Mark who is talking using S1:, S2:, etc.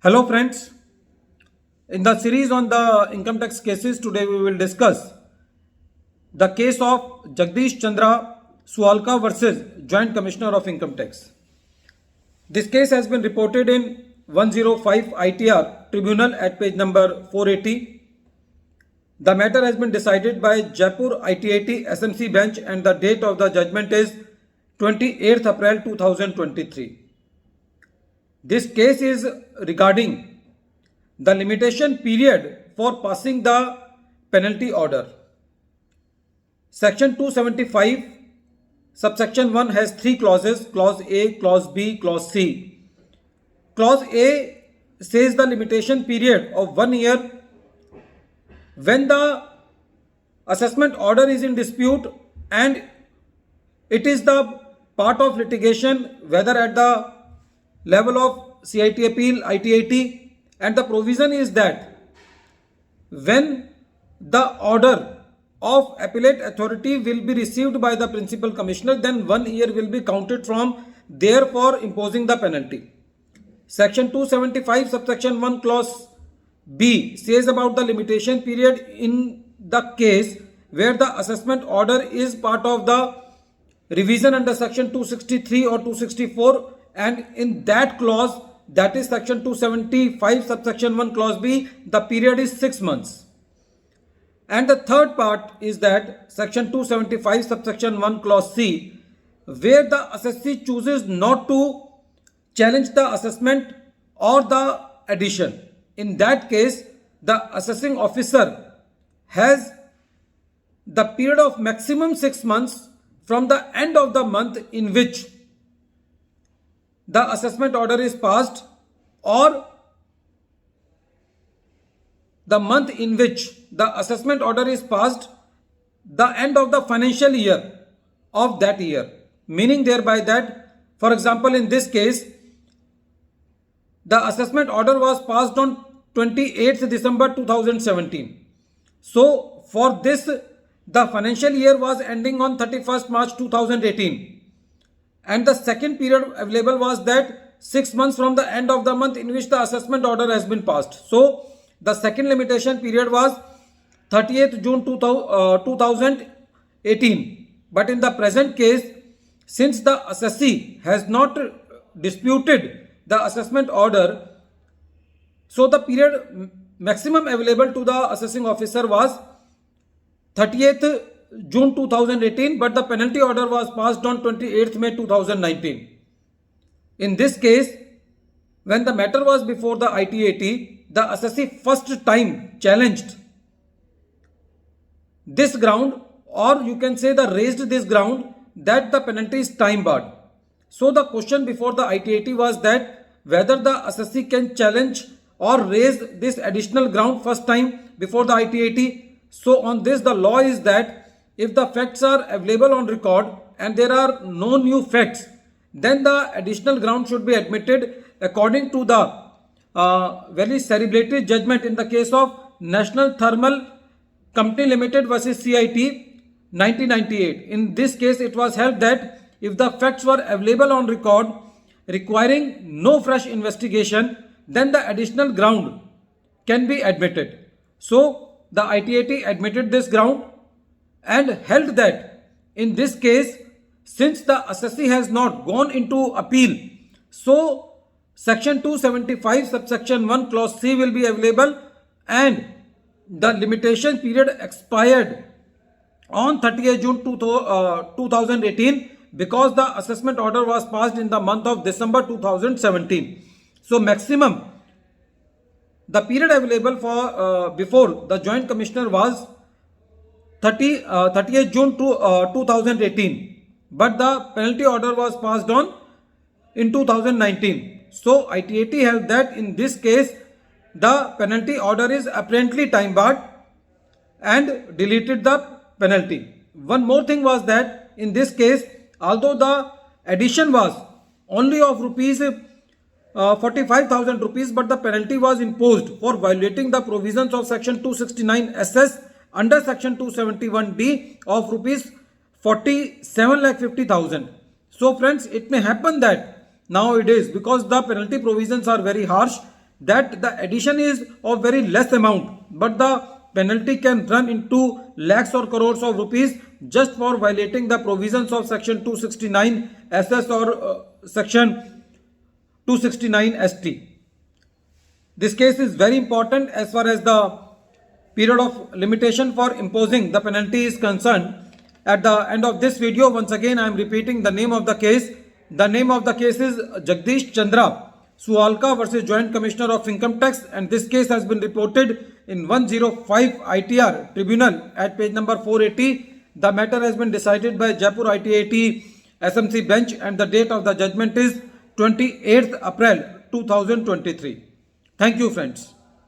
S1: Hello friends, in the series on the income tax cases, today we will discuss the case of Jagdish Chandra Sualka versus Joint Commissioner of Income Tax. This case has been reported in 105 ITR Tribunal at page number 480. The matter has been decided by Jaipur ITAT SMC bench and the date of the judgment is 28th April 2023. This case is regarding the limitation period for passing the penalty order. Section 275, subsection 1 has three clauses, clause A, clause B, clause C. Clause A says the limitation period of 1 year when the assessment order is in dispute and it is the part of litigation whether at the level of CIT appeal, ITAT, and the provision is that when the order of appellate authority will be received by the principal commissioner, then 1 year will be counted from there for imposing the penalty. Section 275 subsection 1 clause B says about the limitation period in the case where the assessment order is part of the revision under section 263 or 264, and in that clause, that is section 275 subsection 1 clause B, the period is 6 months. And the third part is that section 275 subsection 1 clause C, where the assessee chooses not to challenge the assessment or the addition. In that case, the assessing officer has the period of maximum 6 months from the end of the month in which the assessment order is passed or the month in which the assessment order is passed, the end of the financial year of that year. Meaning thereby that, for example, in this case, the assessment order was passed on 28th December 2017. So for this, the financial year was ending on 31st March 2018. And the second period available was that 6 months from the end of the month in which the assessment order has been passed. So the second limitation period was 30th June 2018. But in the present case, since the assessee has not disputed the assessment order, so the period maximum available to the assessing officer was 30th June 2018, but the penalty order was passed on 28th May 2019. In this case, when the matter was before the ITAT, the assessee first time challenged this ground, or you can say the raised this ground that the penalty is time barred. So the question before the ITAT was that whether the assessee can challenge or raise this additional ground first time before the ITAT. So on this, the law is that if the facts are available on record and there are no new facts, then the additional ground should be admitted according to the very celebrated judgment in the case of National Thermal Company Limited versus CIT 1998. In this case, it was held that if the facts were available on record requiring no fresh investigation, then the additional ground can be admitted. So the ITAT admitted this ground and held that in this case, since the assessee has not gone into appeal, so section 275 subsection 1 clause C will be available and the limitation period expired on 30th June 2018 because the assessment order was passed in the month of December 2017. So maximum the period available for before the Joint Commissioner was 30th June 2018, but the penalty order was passed on in 2019. So ITAT held that in this case the penalty order is apparently time barred and deleted the penalty. One more thing was that in this case, although the addition was only of rupees 45,000 rupees, but the penalty was imposed for violating the provisions of section 269 SS under section 271D of rupees 47,50,000. So friends, it may happen that nowadays, because the penalty provisions are very harsh, that the addition is of very less amount, but the penalty can run into lakhs or crores of rupees just for violating the provisions of section 269 SS or section 269 ST. This case is very important as far as the period of limitation for imposing the penalty is concerned. At the end of this video, once again I am repeating the name of the case. The name of the case is Jagdish Chandra Sualka versus Joint Commissioner of Income Tax, and this case has been reported in 105 ITR Tribunal at page number 480. The matter has been decided by Jaipur ITAT SMC bench, and the date of the judgment is 28th April 2023. Thank you, friends.